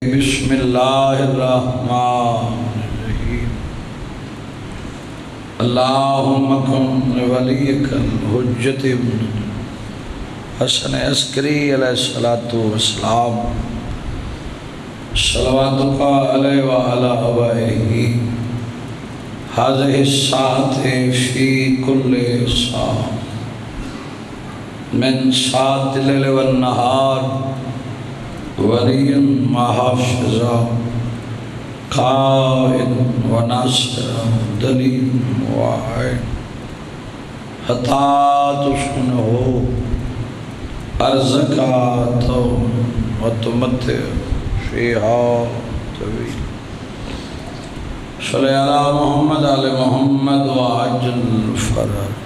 بسم اللہ الرحمن الرحیم اللہم کن ولیک الحجت ابن حسن عسکری علیہ السلام صلواتک علیہ وعلا آبائہ حاضر الساعة فی کل ساعة من ساعة الليل والنهار وليا محافظا قائد وناصرا دليل وعين حتى تسكنه أرزقا وتمتع فيها طويل صلی علی محمد علی محمد وعجل الفرج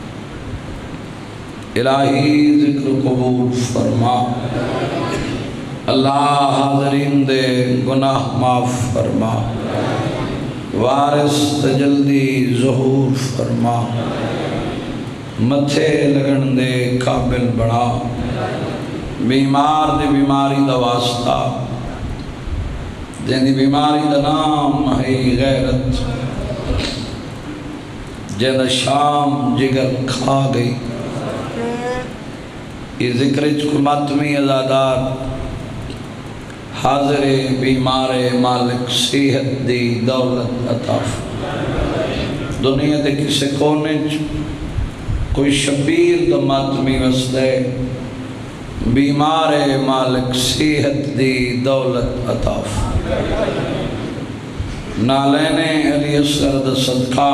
الہی ذکر قبول فرما اللہ حاضرین دے گناہ معاف فرما وارث تجلدی ظہور فرما متھے لگن دے قابل بنا بیمار دے بیماری دا واسطہ جن دی بیماری دا نام ہے غیرت جن شام جگر کھا گئی یہ ذکر ماتمی ازادار حاضر بیمار مالک صحت دی دولت عطا دنیا دے کسے کونے کوئی شبیر دا ماتمی وسدے بیمار مالک صحت دی دولت عطا نالین علی اصغر دا صدقہ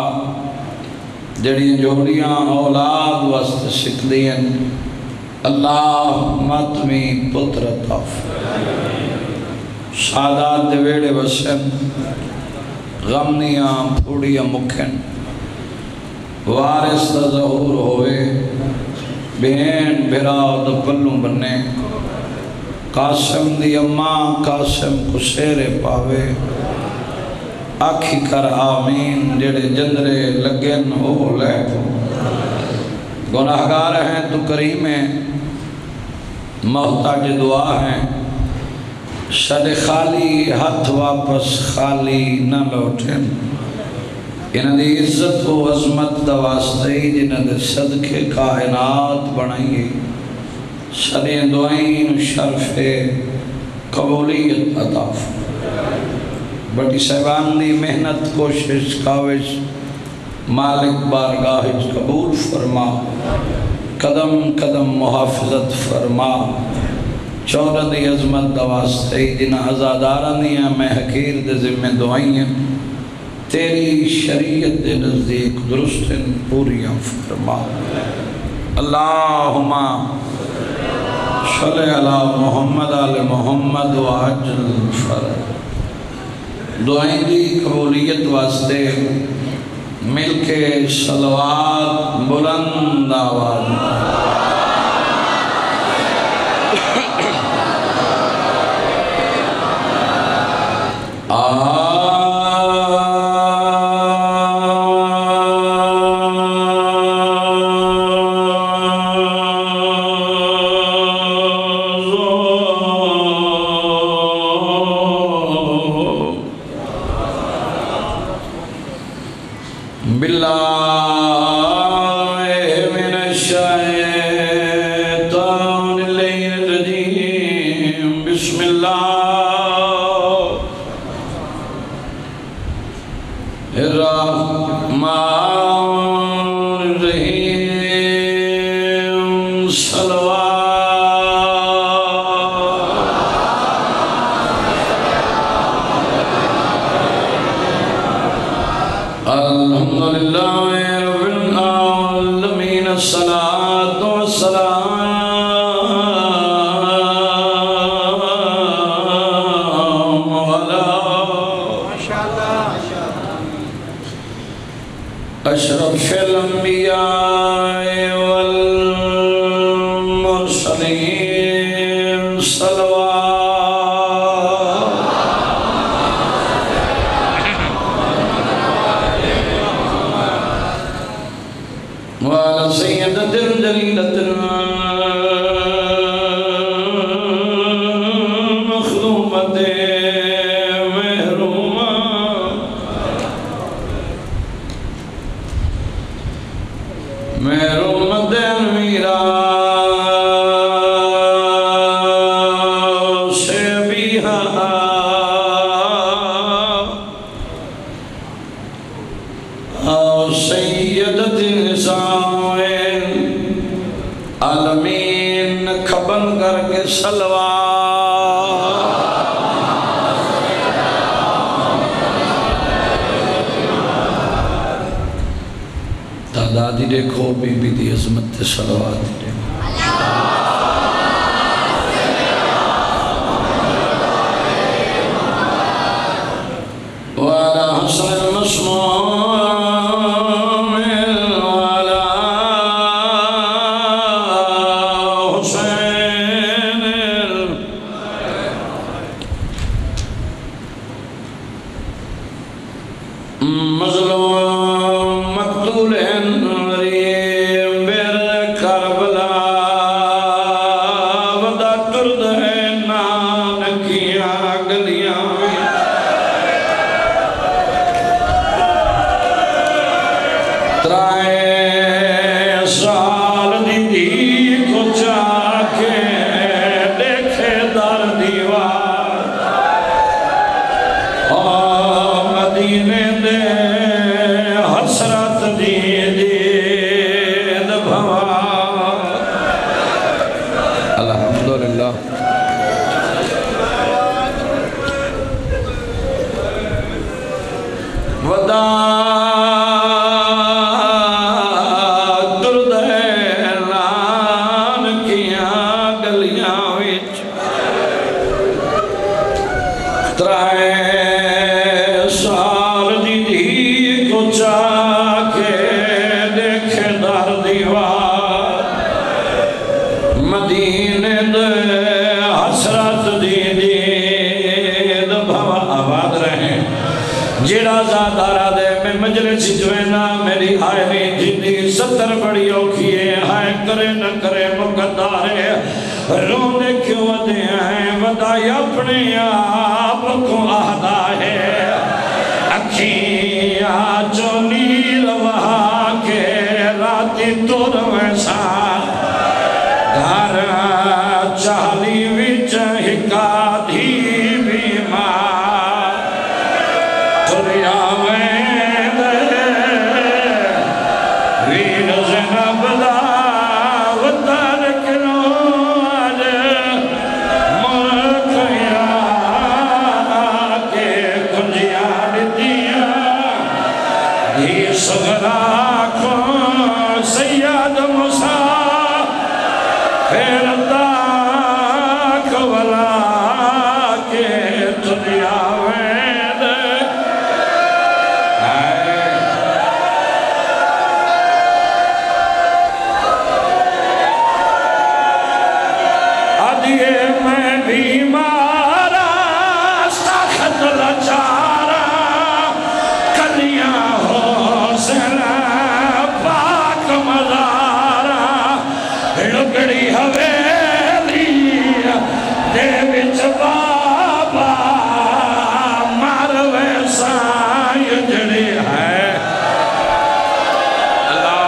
جڑی جوڑیاں اولاد واسط سکھ دین اللہ ماتمی پتر عطا سادات دے ویڑے وسن غمنیاں پھوڑیاں مکھن وارث دا ظہور ہوئے بہن بھرا دا پلوں بننے قاسم دی اماں قاسم کو سیرے پاوے آکھی کر آمین جڑے جندرے لگن ہو لے گناہگار ہیں تو کریم ہیں محتاج دعا ہیں شد خالی ہاتھ واپس خالی نہ لوٹیں انہاں دی عزت و عظمت دا واسطے جنہاں دے صدقے کائنات بنائیے صدیں دعائیں شرف قبولیت عطا بڑی صاحبان دی محنت کوشش کاوش مالک بارگاہ قبول فرما قدم قدم محافظت فرما چودہ دی عظمت دا واسطے جنہاں ازادارہ دیا میں حقیر دے ذمہ دعائیں تیری شریعت دے نزدیک درست پوریاں فرما اللہم صلی علی محمد علی محمد وعجل الفرج دعائیں دی قبولیت واسطے مل کے صلوات بلند آواز اشرف الانبیاء والمرسلین صلوات وعلى سيدة جليلة مخدومة تعدادی دیکھو بی بی دی عظمت صلوات دیکھو وعلى حسن المسموم وعلى حسين مظلوم مقتول بر کربلا ودا ترد نانکیاں گلیاں ترائے سال دی کو چاکے دیکھے در دیوار مدینے دے حسرت دی دید بھوار الحمدللہ ودا ترائے سال دی کو چاکے دیکھے در دیوار مدینے دے حسرت دی دید بھوا آباد رہے جڑا زادارہ دے میں مجلس جوینا میری ہائے نہیں جنی 70 بڑی اوکھیے ہائے کرے نہ کرے مقدارے رونے کیوں دے ہیں ودائی اپنے آپ کو آدھا ہے اکھیاں جو نیل وہاں کے راتی تور ویسا گھر چالی وچ ہکا دھی بیمار تریا وین ویر زنب دا وطن کنو سغرا کو سید موسیٰ پھیرتا کولا کے دنیا وید آدھیے میں بیمارا ساخت لچارا کلیاں پاک مزارا لگڑی حویلی دے وچ بابا ماروے سائیں جڑی ہے اللہ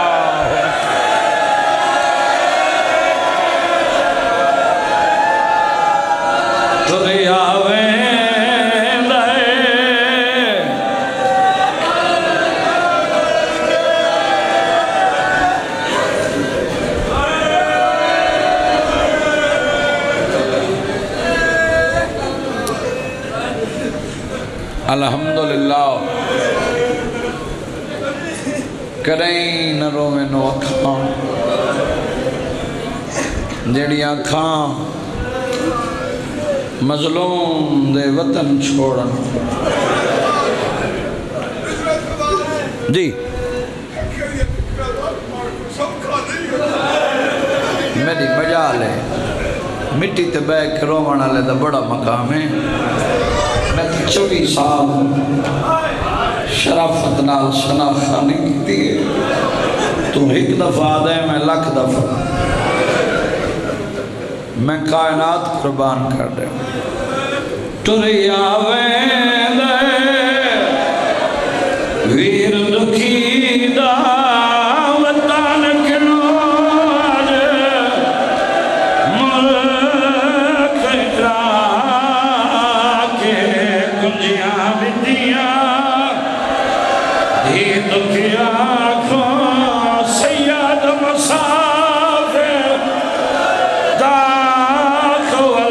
تریا الحمدللہ کریں نہ رویں نو اکھاں جیڑی اکھاں مظلوم دے وطن چھوڑن جی میری مجال ہے مٹی تے بیک رومن والے دا بڑا مقام ہے میں 24 سال شرافت نال سنا خانی کی ہے تو ایک دفعہ دے میں لکھ دفعہ میں کائنات قربان کر دے ٹریا وین ویر دکھی دا وطن کنوار ملک اکرا کے کنجیاں بدیاں دھی دکھیا کو سید مسافر داخل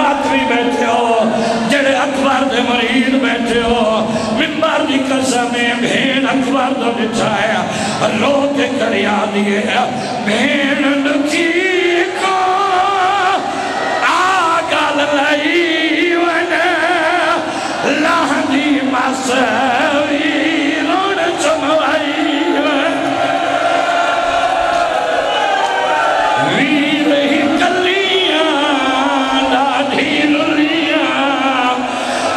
ماتمی بیٹھے ہو جڑے اکبر دے مرید بیٹھے ہو ممبر دی قسم بھین اکبر دو بچھایا رو کے کریا دیئے بھین نکی کو آگل لئی ونے لہنی مسوی روڑ چموائی ویر ہی کلیاں لاڈھی للیاں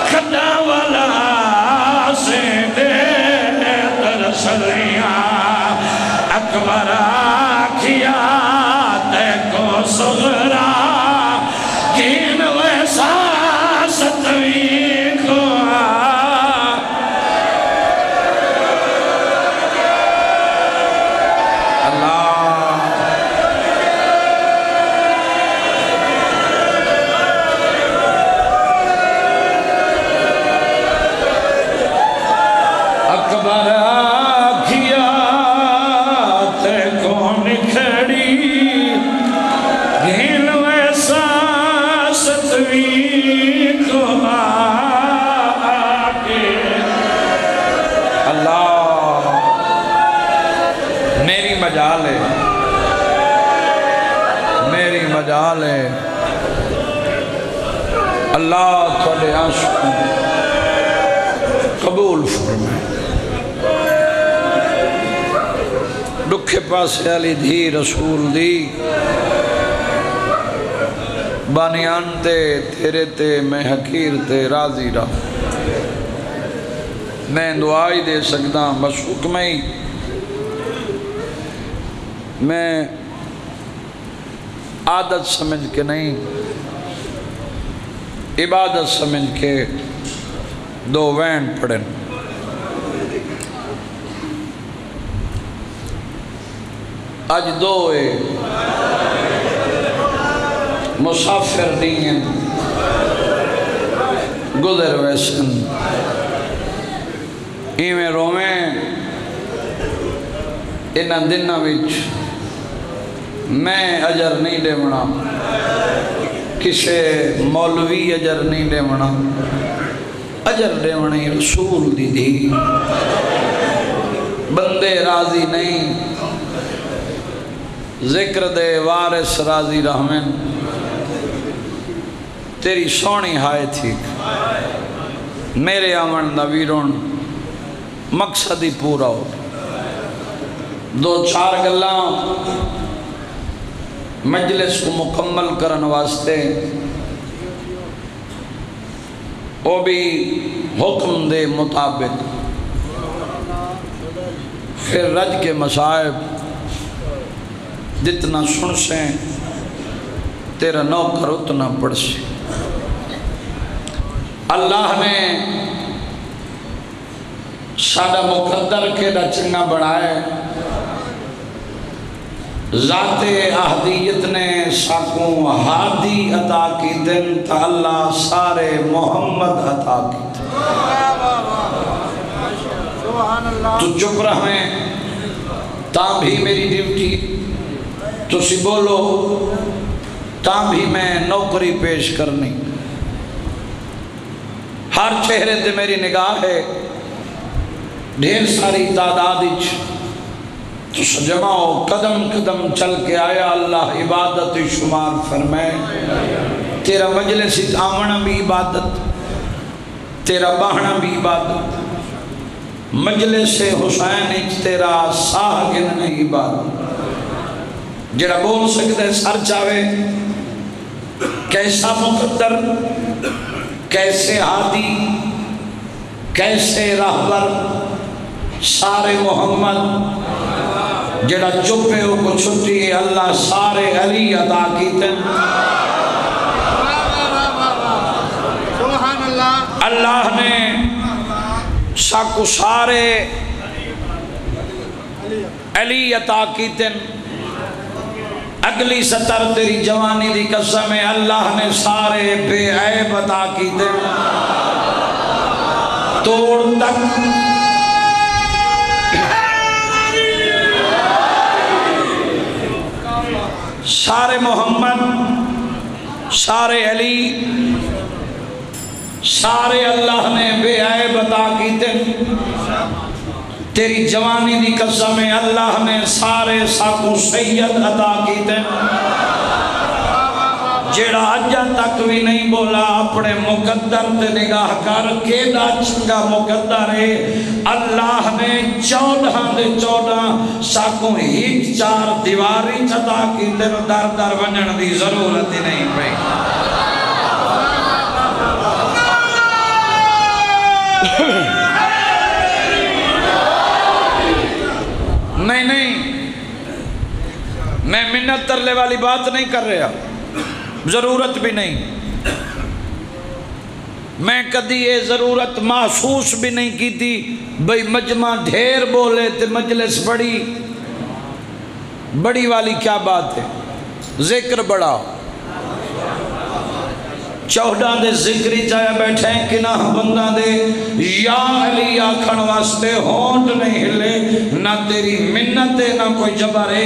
کھڑا والا سے دے درسلیاں اکبر آکھیا تے کو صغرا کین ویسا ستوی کو اکبر آکھیا تے کو نکھڑی گھن ویسا ستوی کو آکے اللہ میری مجال ہے میری مجال ہے اللہ تھوڑے عاشق قبول فرمائے دکھے پاسے علی دھی رسول دی بانیان تے تیرے تے میں حقیر تے راضی رہا میں دعائی دے سکتا بس حکم ہی میں عادت سمجھ کے نہیں عبادت سمجھ کے دو وین پڑھیں آج دوئے مسافر دین گزر ویسن ایمیں رومیں انہاں دنہ وچ میں اجر نہیں دے منا کسے مولوی اجر نہیں دے منا اجر دے منی رسول دی دی بندے راضی نہیں ذکر دے وارث راضی رحمن تیری سونی ہائے تھی میرے آمن نویرون مقصد ہی پورا ہو دو چار گلاں مجلس کو مکمل کرن واسطے وہ بھی حکم دے مطابق پھر رج کے مصائب جتنا سن سے تیرا نوکر اتنا پڑھ سے اللہ نے سادہ مقدر کے دا چنگا بڑھائے ذات احدیت نے ساکوں ہادی عطا کی دن تا اللہ سارے محمد عطا کی دن تو چپ رہیں تاں بھی میری ڈیوٹی تو سی بولو تاں بھی میں نوکری پیش کرنی ہر چہرے تے میری نگاہ ہے ڈھیر ساری تعدادج تو سجماؤ قدم قدم چل کے آیا اللہ عبادت شمار فرمائے تیرا مجلس آمنا بھی عبادت تیرا باہنا بھی عبادت مجلس حسین تیرا ساہ گنن عبادت جڑا بول سکتے سر چاہے کیسا مقدر کیسے ہادی کیسے راہبر سارے محمد جڑا چپے ہو کو چھٹی ہے اللہ سارے علی عطا کیتے اللہ نے ساکو سارے علی عطا کیتے اگلی سطر تیری جوانی دی قسم ہے اللہ نے سارے بے عیب عطا کیتے توڑ تک سارے محمد سارے علی سارے اللہ نے بے عیب عطا کیتے تیری جوانی دی قسم اللہ نے سارے ساکو سید عطا کیتے جیڑا اجا تک بھی نہیں بولا اپنے مقدر تے نگاہ کر کیڑا چنگا مقدر ہے اللہ نے 14 دے 14 ساکوں ہیچ 4 دیواری عطا کیتے در در ونجن دی ضرورت ہی نہیں پئی نہیں میں منت ترلے والی بات نہیں کر رہا ضرورت بھی نہیں میں کدی یہ ضرورت محسوس بھی نہیں کی تھی بھئی مجمع ڈھیر بولے تے مجلس بڑی والی کیا بات ہے ذکر بڑا 14 دے ذکری چاہے بیٹھے کنہ بندہ دے یا علی آکھن واسطے ہونٹ نہیں ہلے نہ تیری منت ہے نہ کوئی جبر ہے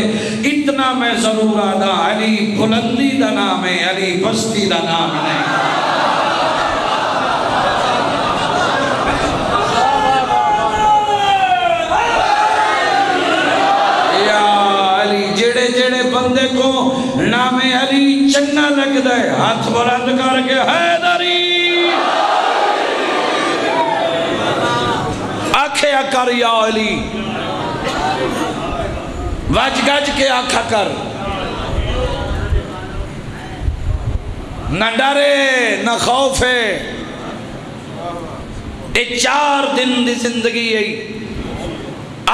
اتنا میں ضرور آدھا علی بلندی دا نام ہے علی بستی دا نام نہیں یا علی جڑے جڑے بندے کو نام علی چنگا لگ دے ہاتھ بلند کر کے حیدری آنکھیں کر یا علی وج گج کے آنکھا کر نہ ڈرے نہ خوف ہے یہ 4 دن دی زندگی ہے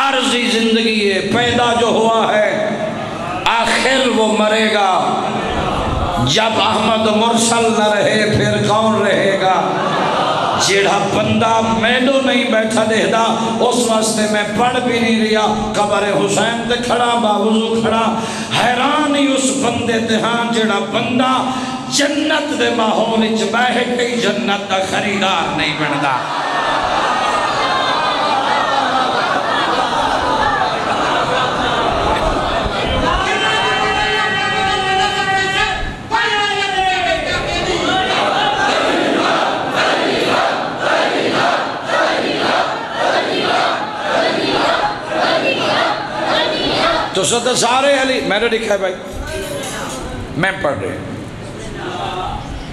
عارضی زندگی ہے پیدا جو ہوا ہے آخر وہ مرے گا جب احمد مرسل نہ رہے پھر کون رہے گا جیڑا بندہ میڈو نہیں بیٹھا دیدہ اس واسطے میں پڑھ بھی نہیں رہا قبر حسین تے کھڑا باوضو کھڑا حیرانی اس بندے تے ہاں جیڑا بندہ جنت دے ماحول اچ بہے کئی جنت دا خریدار نہیں بندا تو صدر سارے علی میں نے لکھا ہے بھائی میں پڑھ رہے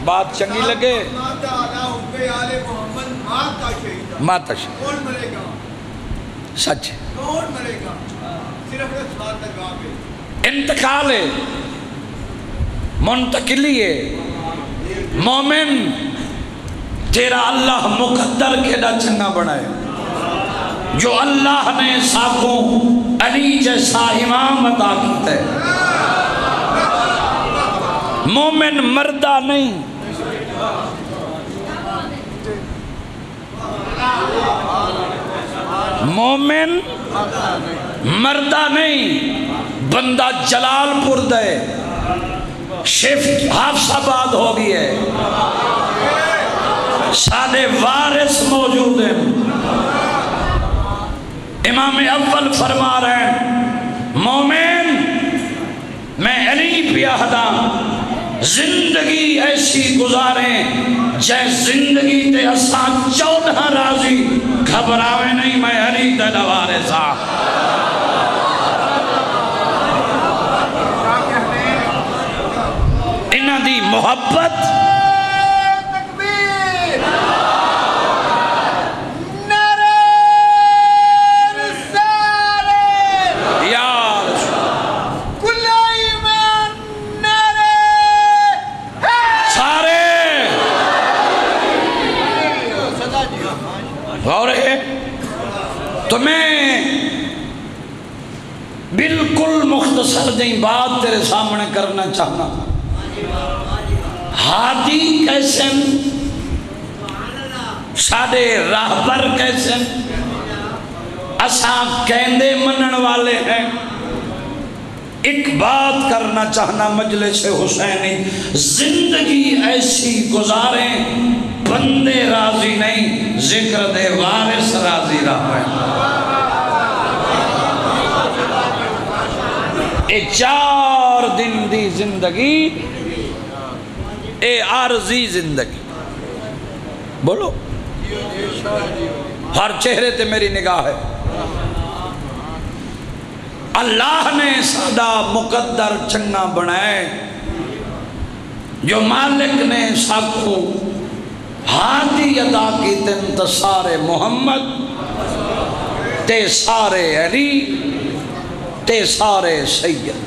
بات چنگی لگے ماتا شہید سچ انتقال ہے منتقلی ہے مومن تیرا اللہ مقدر کے دا چنگا بنائے جو اللہ نے ساکوں علی جیسا امام عطا کیتا ہے مومن مردہ نہیں مومن مردہ نہیں بندہ جلال پور دے شفٹ حافظ آباد ہو گئی ہے سادے وارث موجود ہیں امام اول فرما رہے ہیں مومن میں علی پیاہدہ زندگی ایسی گزاریں جیسے زندگی تے اساں 14 راضی گھبراوے نہیں میں علی تے دوارے سا انہاں دی محبت اور ہے تو میں بالکل مختصر دیں بات تیرے سامنے کرنا چاہنا ہادی کیسن سادے راہبر کیسن اساں کہندے منن والے ہیں ایک بات کرنا چاہنا مجلس حسینی زندگی ایسی گزاریں بندے راضی نہیں ذکر دے وارث راضی رہا ہے اے 4 دن دی زندگی اے عارضی زندگی، بولو ہر چہرے تے میری نگاہ ہے۔ اللہ نے سادہ مقدر چنگا بنائے، جو مالک نے ساکھو ہادی ادا کی انتصار محمد تے سارے علی تے سارے سید،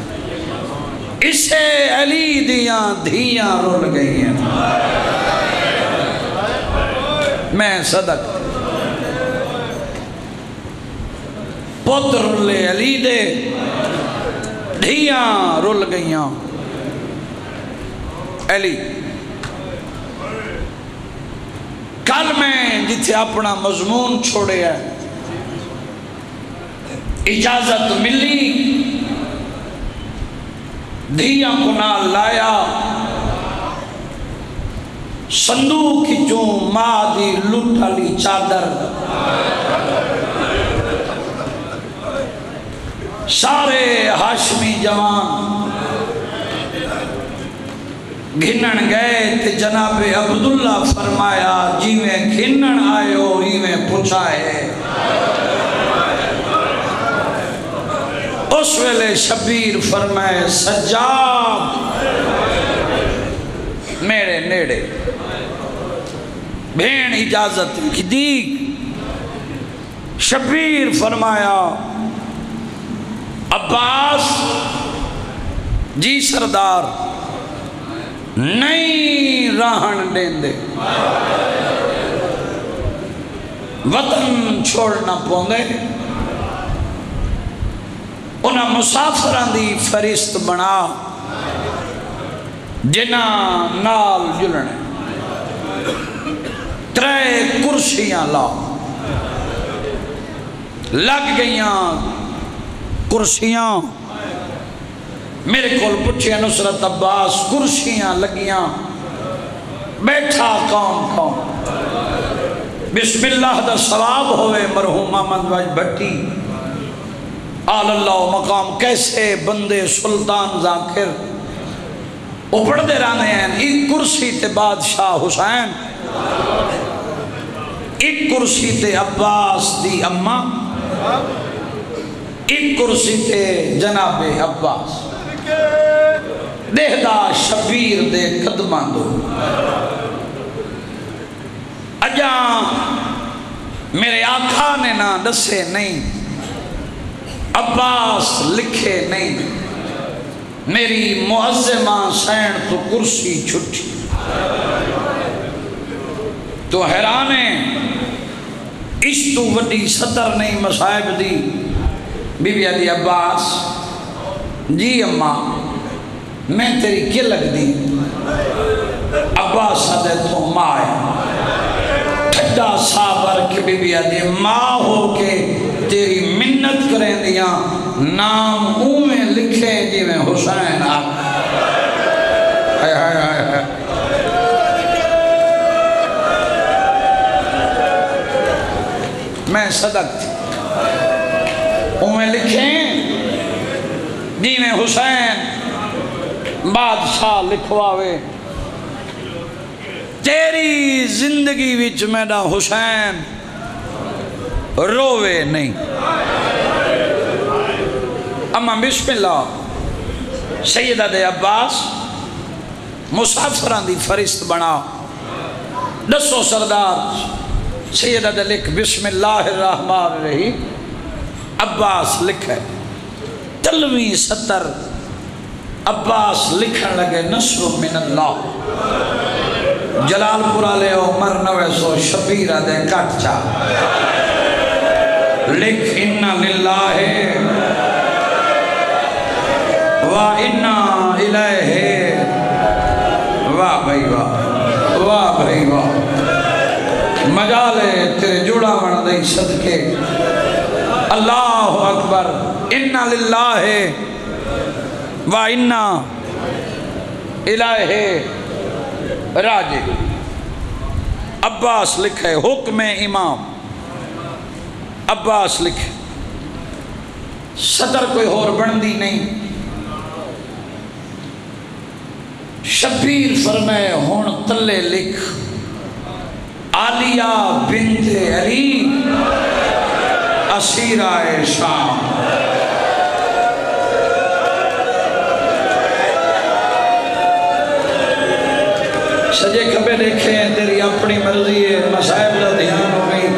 اسے علی دیاں دھیاں رول گئی ہیں۔ میں صدق پتر رلے علی دے دھیاں رول گئیاں علی۔ کل میں جتھے اپنا مضمون چھوڑے ہے، اجازت ملی دھیاں کو نال لایا، صندوق کی جو ماں دی لٹھ لی چادر، سارے ہاشمی جوان گھنن گئے تے جناب عبداللہ فرمایا جی میں گھنن آئے ہو ہی میں پوچھائے۔ اس ویلے شبیر فرمائے سجاد میرے نیڑے، بھین اجازت دی۔ شبیر فرمایا عباس جی سردار نہیں راہن دین دے، وطن چھوڑنا پوندے، انہاں مسافران دی فرست بنا جنہ نال جلنے، ترے کرسیاں لا لگ گئیاں کرسیاں۔ میرے کول پوچھیا نصرت عباس کرسیاں لگیاں، بیٹھا کون کون؟ بسم اللہ دا ثواب ہوئے مرحوم محمد واج بھٹی آل اللہ مقام، کیسے بندے سلطان ذاکر اوپڑ دے رانے ہیں۔ ایک کرسی تے بادشاہ حسین، ایک کرسی تے عباس دی اماں، ایک کرسی تے جناب عباس، دہدہ شبیر دے قدمان دو۔ اجاں میرے آقا نے نہ دسے نہیں، عباس لکھے نہیں، میری معظمہ سین تو کرسی چھٹی۔ تو حیرانے اس تو وڈی سطر نہیں مصائب دی۔ بی بی علی عباس جی اماں میں تیری کیا لگ دی؟ عباس صدے تو ماں ہے، ٹھڈا صابر کے بی بی علی ماں ہو کے تیری منت کریں دیاں، نام میں لکھے جی میں حسین آ۔ میں صدق تھی، میں لکھیں جی میں حسین بادشاہ لکھواوے، تیری زندگی وچ میرا حسین روے نہیں۔ اما بسم اللہ سیدہ دے عباس مسافران دی فرست بنا، دسو سردار سیدہ دے لکھ بسم اللہ الرحمن الرحیم۔ عباس لکھے تلویں سطر، عباس لکھن لگے نصر من اللہ، جلال پورا لے عمر 926 دے کٹ چا لکھ انا للہ و انا الیہ، واہ بھائی واہ، واہ بھائی واہ، مجالے تیرے جڑا من دئی صدقے، اللہ اکبر، انا للہ و انا الیہ راجع۔ عباس لکھے حکم امام، عباس لکھے صدر کوئی اور بندی نہیں، شبیر فرمائے ہون تلے لکھ عالیہ بنت علی اسیرہ شام۔ سجے کبھے دیکھیں تیری اپنی مرضی ہے، مسائب دا دھیان ہو گئی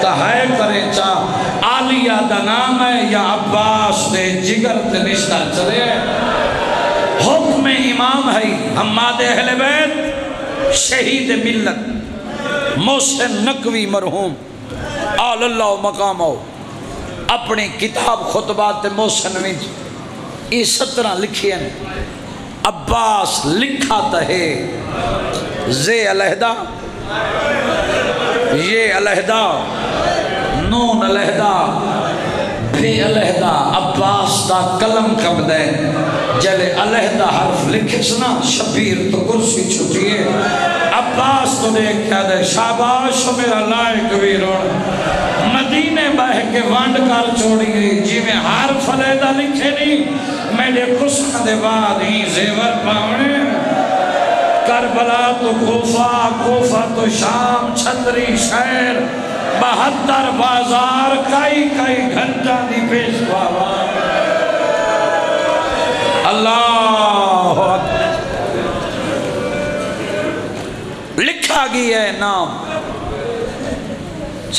تہائے کریں چاہ عالیہ دا نام ہے یا عباس دے جگر تے نشتہ چلے حکم امام ہے حماد اہل بیت شہید ملت محسن نقوی مرحوم آل اللہ مقام ہو اپنی کتاب خطبات محسن وچ یہ 17 لکھی ہیں۔ عباس لکھا تہے زے علیحدہ یہ علیحدہ نون علیحدہ بے علیحدہ عباس دا قلم کب دے جلے علیحدہ حرف لکھے سنا شبیر تو کرسی چھٹیے عباس تو دیکھ کیا دے شاباش میرا لائق ویرون مدینے بہ کے وانڈ کر چھوڑی گئی جی میں حرف علیحدہ لکھے نہیں میرے قسم دے بعد ہی زیور پاؤنے کربلا تو کوفہ کوفہ تو شام چھتری شہر 72 بازار کئی گھنٹہ دی پیش بابا اللہ لکھا گئی ہے نام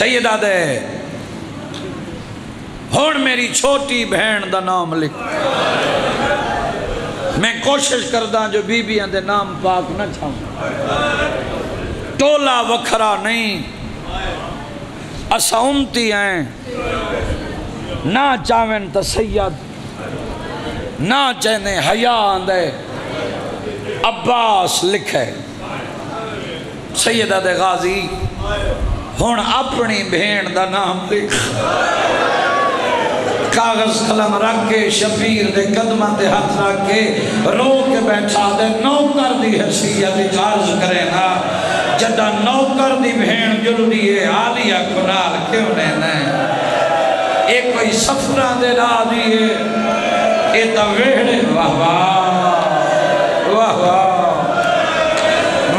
سیدہ دے ہون میری چھوٹی بہن دا نام لکھ میں کوشش کردہ جو بی بیاں دے نام پاک نہ چھاؤں ٹولا وکھرا نہیں اسا امتی ہیں نہ چاہویں تا سید نہ چاہنے حیاء آندے عباس لکھے سیدہ دے غازی ہون اپنی بہن دا نام لکھ کاغذ قلم رکھ کے شبیر دے قدمہ دے ہاتھ رکھ کے رو کے بیٹھا دے نوکر دی حیثیت عرض کرے نا جدہ نوکر دی بہن جلدی ہے عالیہ کنال کیوں نہیں ایک کوئی سفرہ دے را دیئے اے تا ویڑے واہ واہ واہ واہ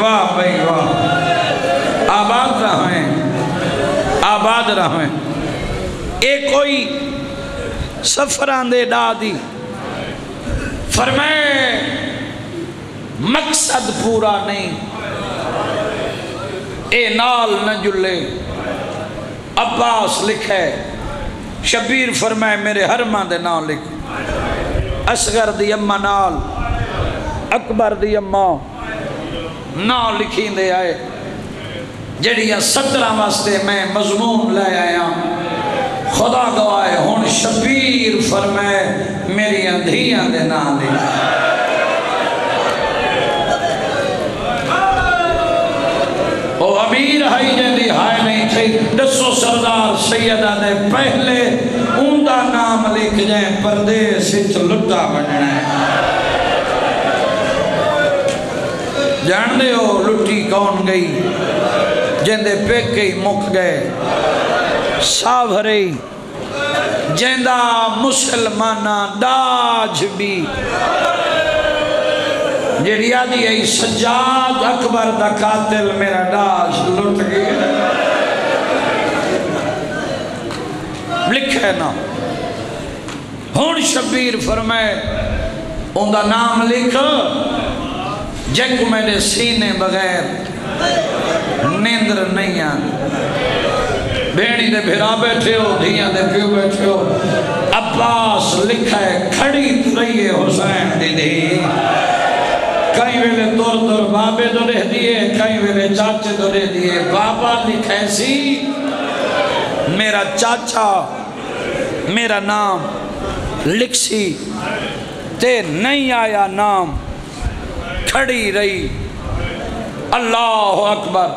واہ بھئی واہ آباد رہیں ایک کوئی سفران دے دادی فرمائے مقصد پورا نہیں اے نال نہ جلے عباس لکھے شبیر فرمائے میرے حرمہ دے نال لکھ اصغر دی اممہ نال اکبر دی اممہ نال لکھیں دے آئے جڑیاں 17 واسطے میں مضمون لے آیا خدا گوائے ہون شبیر فرمائے میری اندھیاں دے نام دے او امیر ہائی جیندی ہائے نہیں تھی دسو سردار سیدہ دے پہلے اوندہ نام لکھ جائیں پردیس ہچ لٹا بننا ہے جان دے ہو لٹی کون گئی جیندے پیک گئی مک گئے ساوھرئی جیندہ مسلمانہ داج بھی جیڑی آدھی ہے سجاد اکبر دا قاتل میرا داج لٹ گیا لکھے نا ہون شبیر فرمائے اندہ نام لکھ جنگ میرے سینے بغیر نیندر نہیں آن بینی دے بھرا بیٹھے ہو دھیاں دے پیو بیٹھے ہو عباس لکھا ہے کھڑی ترہی حسین دی دی کئی ویلے دور بابے دو رہ دیئے کئی ویلے چاچے دو رہ دیئے بابا لکھا ہے سی میرا چاچا میرا نام لکھ سی تے نہیں آیا نام کھڑی رہی اللہ اکبر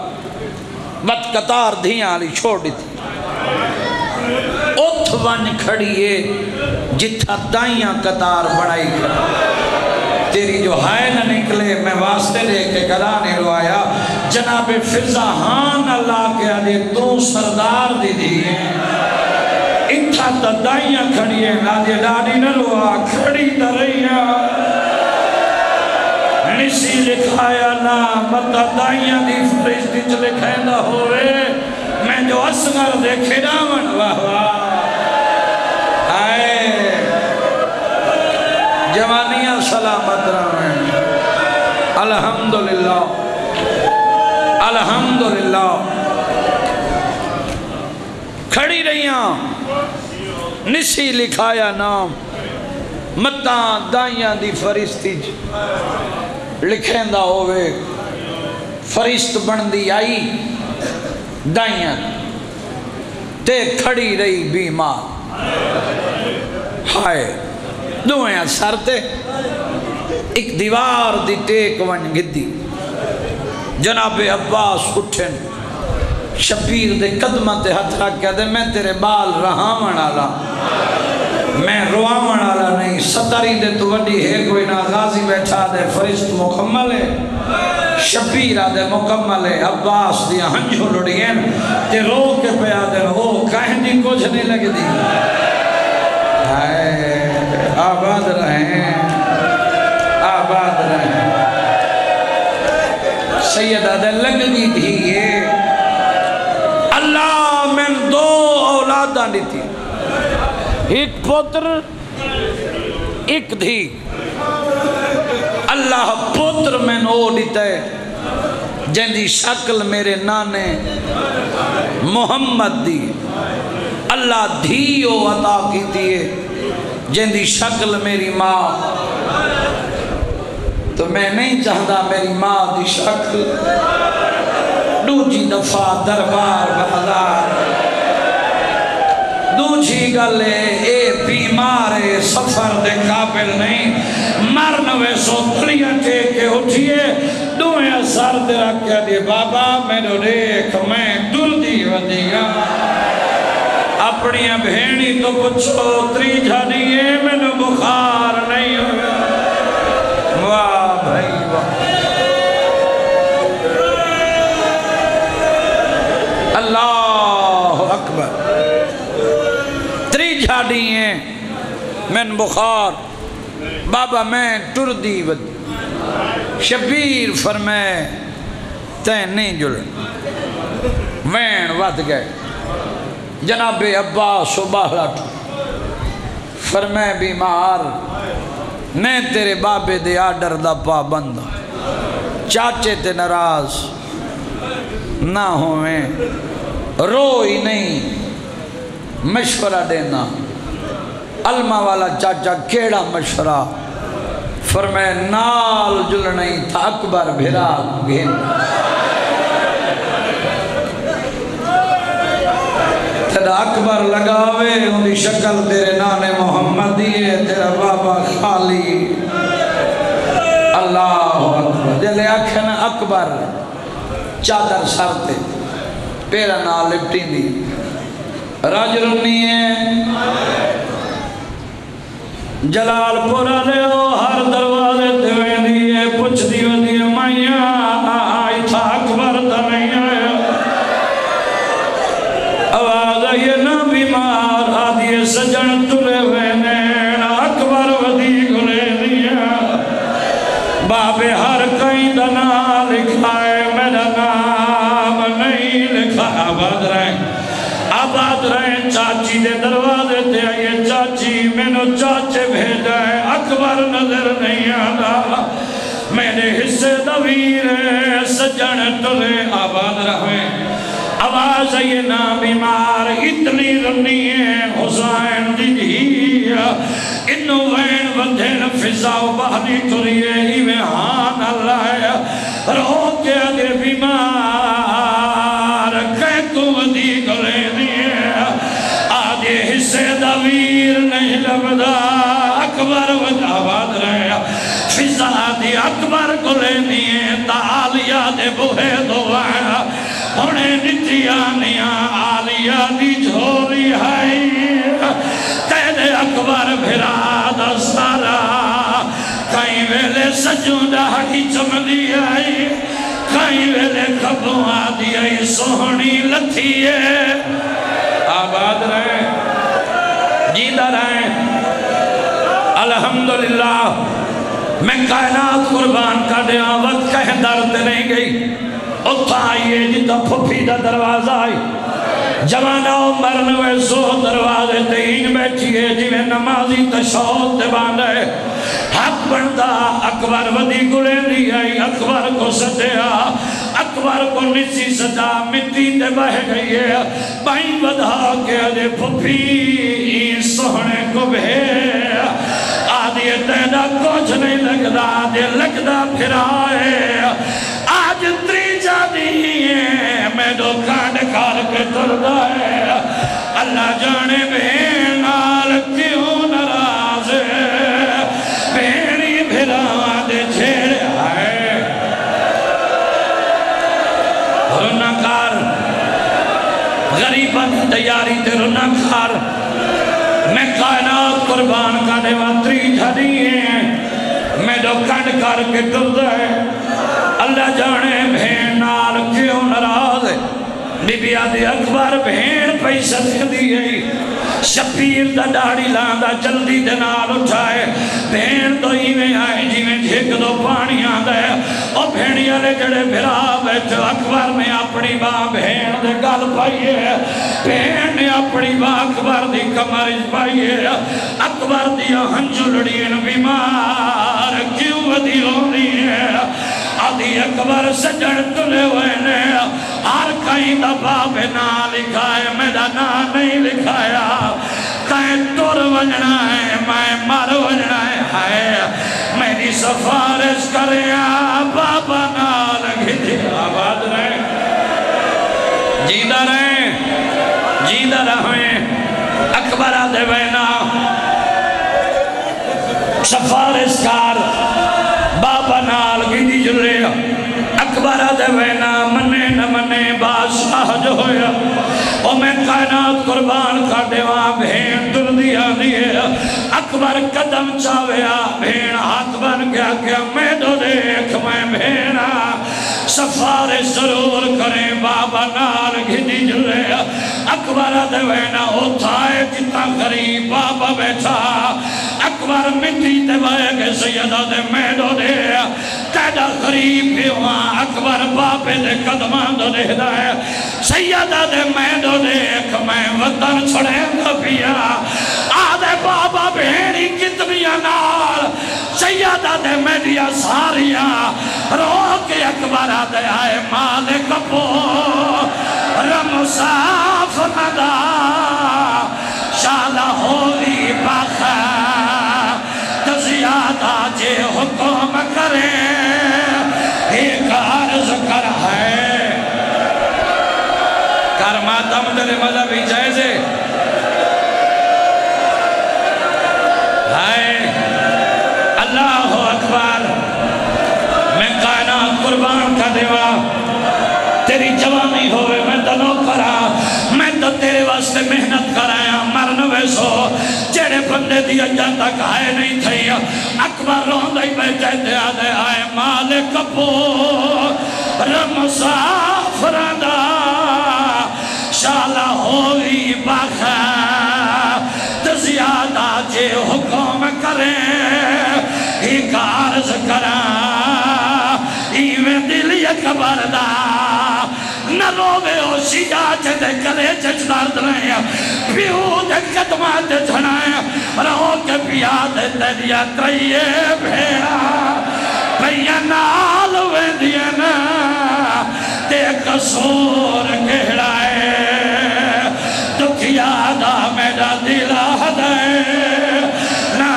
بد قطار دھیاں علی چھوڑ دی تھی اتھ ون کھڑیے جتھا دائیاں قطار بڑھائی کھڑا تیری جو ہائے نہ نکلے میں واسطے دے کے گرانے رو آیا جناب فضا ہاں اللہ کے علی تو سردار دی دیئے اتھا تا دائیاں کھڑیے نادی ڈاڑی نہ رو آ کھڑی نہ رہی نسی لکھایا نا متا دائیاں دی فرشتی چ لکھائندہ ہوئے میں جو اصغر دیکھے ڈامن واہ واہ آئے جوانیاں سلامت رہیں الحمدللہ الحمدللہ کھڑی رہیاں نسی لکھایا نام متاں دائیاں دی فرشتی لکھیندہ ہوئے فرشت بندی آئی دائیاں تے کھڑی رہی بیمار ہائے دوئیں سر تے ایک دیوار دی ٹیک ون گدی جناب عباس اٹھن شبیر دے قدمہ تے ہتھ رکھ کے دے میں تیرے بال رہاون آلا میں رواون آلا نہیں ستاری دے تو وڈی ہے کوئی نہ غازی بیٹھا دے فرشت مکمل ہے شبیرہ دے مکمل ہے عباس دیا ہنجو لڑیں تے رو کے پیا دے ہو کہیں دی کچھ نہیں لگ دی آباد رہیں آباد رہیں سیدہ دے لگ دی تھی اللہ میں دو اولاداں دی تھی ایک پتر ایک دھی اللہ پتر میں نو دیتا ہے جن دی شکل میرے نانے محمد دی اللہ دھیو عطا کی دیئے جن دی شکل میری ماں تو میں نہیں چاہتا میری ماں دی شکل دوجی دفعہ دربار بازار دوجی گلے اے بیمارے سفر دے قابل نہیں مرنوے سو تلیاں ٹیکے اٹھئے دوئیں سر دے رکھیا دی بابا میں نے دیکھ میں دل دی ودیگا اپنی بھینی تو پچھو تری جھانیے میں نے بخار نہیں ہویا واہ بھائی واہ اللہ اکبر تری جھاڑی ہیں من بخار بابا میں ٹر دی ود شبیر فرمائے تین نہیں جلن وین ود گئے جناب عباس و باہلٹ فرمائے بیمار میں تیرے بابے دے آڈر دا پابند چاچے تے ناراض نہ ہوئیں روئی نہیں مشورہ دینا علمہ والا چاچا کیڑا مشورہ فرمائے نال جلنی تھا اکبر بھرا گھن تیرا اکبر لگاوے انہی شکل تیرے نانے محمد دیئے تیرا بابا خالی اللہ اکبر جلے اکھن اکبر چادر سرتے پیرا نال لپٹی دی راج رنی ہے جلال پورا لے ہو ہر دروازے دویں دیئے پچھ دیو دیئے مائیاں آئی تھا اکبر دنیں آیا آواز آئیے نا بیمار آدھیے سجن تلے وینین اکبر ودی گلے دیا بابے ہر کئی دنا لکھائے میرا نام نہیں لکھا آباد رہیں چاچی دے دروازے تے آئیے چاچی میں نو چاچے بھیجا ہے اکبر نظر نہیں آنا میرے حصے دویر سجن تلے آباد رہیں آواز آئیے نا بیمار اتنی رنی ہے حسین دی انو وین ودھن فضاؤ بہنی تریے ہی وہان اللہ رو کے آگے بیمار کہہ کو ودی گلے دیئے آدھے حصے دویر نہیں لبدا اکبر ودا باد رہے فضا دی اکبر گلے دیئے تالیا دے بوہے دعا انہیں نتیانیاں آلیا دی جھولی ہائی تیرے اکبر بھراد سارا کہیں ویلے سجوں ڈاڑی چملی آئی کہیں ویلے کھبوں آدھی آئی سوہنی لتھی ہے آباد رہیں جیدہ رہیں الحمدللہ میں کائنات قربان کا دیا وقت کہیں درد نہیں گئی اتھا آئیے جتا پھپی دا دروازہ آئی جوانہ عمر نوے سو دروازے تین بیٹھیے جی میں نمازی تشہود دے باندھے حق بندہ اکبر ودی گلے دی آئی اکبر کو سجیا اکبر کو نسی سجا مٹی دے بہ گئی ہے بائیں بدھا کے دے پھپی سوہنے کو بھے آدھی تیدہ کچھ نہیں لگدا آدھی لگدا پھرائے آج تری جانی ہے میں دو کانڈ کار کے تردہ ہے اللہ جانے بہن نال کیوں نراز ہے بہنی بھرا دے چھیڑ آئے رنکار غریبہ تیاری تے رنکار میں کائنات قربان کا دیواتری جھڑی ہے میں دو کانڈ کار کے تردہ ہے اللہ جانے بھین نال کیوں نراز ہے بی بی آدھی اکبر بھین پیسہ دی گئی شپیر دا ڈاڑی لاندہ جلدی دے نال اٹھائے بھین تو ہی میں آئے جی میں جھک دو پانی آندہ ہے اور بھینی آلے جڑے بھرا بیٹھو اکبر میں اپنی باں بھین دے گل پائیے بھین نے اپنی باں اکبر دی کمرج پائیے اکبر دیا ہنجو لڑین بیمار کیوں ودی ہونی ہے آدھی اکبر سجڑ تلے ہوئے نے ہر کہیں دبا بے نا لکھائے میرا نا نہیں لکھایا کہیں تور وجنا ہے میں مر وجنا ہے میری سفارش کرے بابا نا لگی تھی آباد رہے جیدہ رہیں اکبر آدھے بینا سفارش کار بابا نال گیدی جلے اکبر دے وینا منے نہ منے بادشاہ جو ہویا او میں کائنات قربان کا دیواں بھین دل دیا دیئے اکبر قدم چاویا بھین ہاتھ بن گیا کہ میں دو دیکھ میں بھینا سفارش ضرور کریں بابا نال گیدی جلے اکبر دے وینا اتھائے جتا غریب بابا بیٹھا اکبر مٹی تے بائے گے سیدہ دے میں دو دے تیدہ غریب بھی وہاں اکبر باپے دے قدمان دو دے دائے سیدہ دے میں دو دیکھ میں وطن چھڑیں گا پیا آدھے بابا بہنی کتنیاں نال سیدہ دے میں دیا ساریاں رو کے اکبر آدھے آئے مالک پو رمصاف ندا شالہ ہوئی باخا زیادہ جے حکم کرے ایک عرض کر ہے کرماتم دل مذہبی جائزے ہے اللہ اکبر میں کائنات قربان کا دیوا تیری جوانی ہوئے میں دنوں کرا میں تو تیرے واسطے محنت کرایا مرن ویسو جڑے بندے دیا جاتا کہائے نہیں تھے اکبر روندہ ہی بیٹھے دے آدھے آئے مالک پو رمصاف رندہ شالہ ہوئی باخا زیادہ جے حکم کریں ایک عرض کرا ایویں دل یک بردہ نہ روے ہو شیعہ دے کلے درد رہے پیو دے قدمات جھنائے رہو کے پیاد دریا تریے بھیڑا پہیا نال ویدینا تے قصور گھڑائے دکھیا دا میرا دلہ دے نا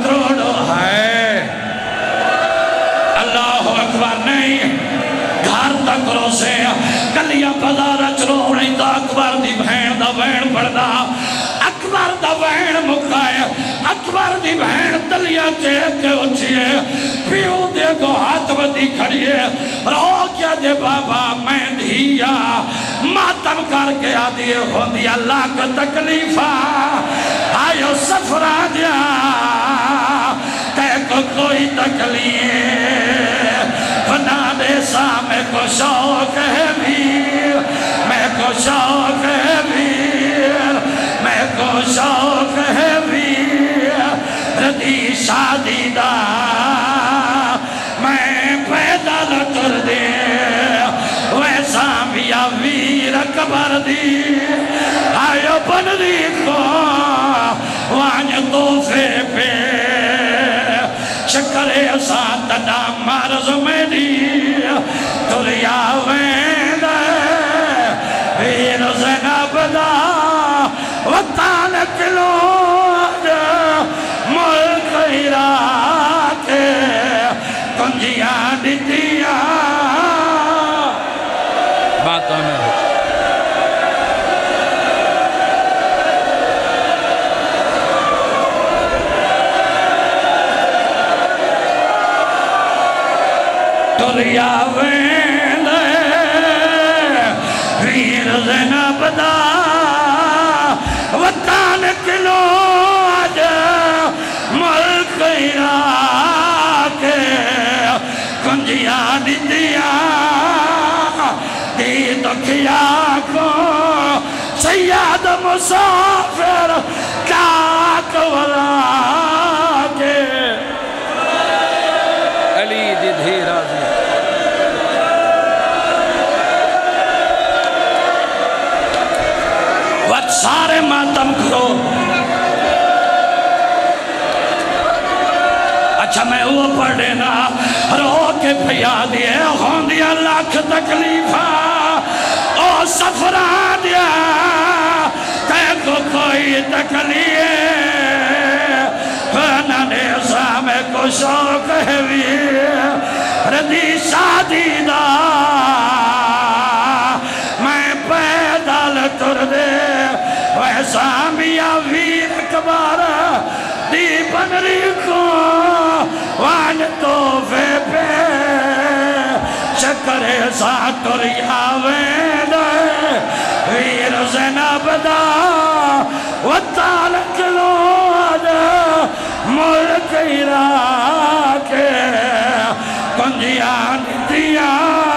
کروڑو ہے اللہ اکبر نہیں گھر تک رو سے کلیاں پدارہ چلو نہیں تا اکبر دی بہن دا بہن پڑھدا اکبر دا بہن مکائے اکبر دی بہن تلیاں چیک کے اچھئے پیو دے کو ہاتھ بدی کھڑیے رو کیا دے بابا میں دھیا ماتم کر کے آدھیے ہو دیا اللہ کا تکلیفہ آئیو سفرہ دیا تے کو کوئی تکلیف بنا دے سا میں کو شوق ہے بھیر میں کو شوق ہے بھیر میں کو شوق ہے بھیر ردی شادی دا قبر دی آئیو بندی کو وانج توفے پہ شکر اسان تنا مرض میں دی دنیا وین ویر زینب دا وطن کلو ملک عراق کنجیاں دیتیاں باتوں میں دنیا وین ویر زینب دا وطن کلو آج ملک عراق کنجیاں دیتیاں دی دکھیا کو سید مسافر کاک ولا کے علی دی دھی راضی وقت سارے ماتم کرو اچھا میں وہ پڑھے نا رو کے پھیا دیے ہون دیا لاکھ تکلیفہ او سفران دیا تے کو کوئی تکلیف نظام کو شوق ہے بھی ردی شادی دا میں پیدل تر دے ویسا میاں ویر کبار دی بنری کو وان توفے پہ شکر ساتر یاوین ویر زینب دا وطالک لود ملک عراق کنجیاں دیتیاں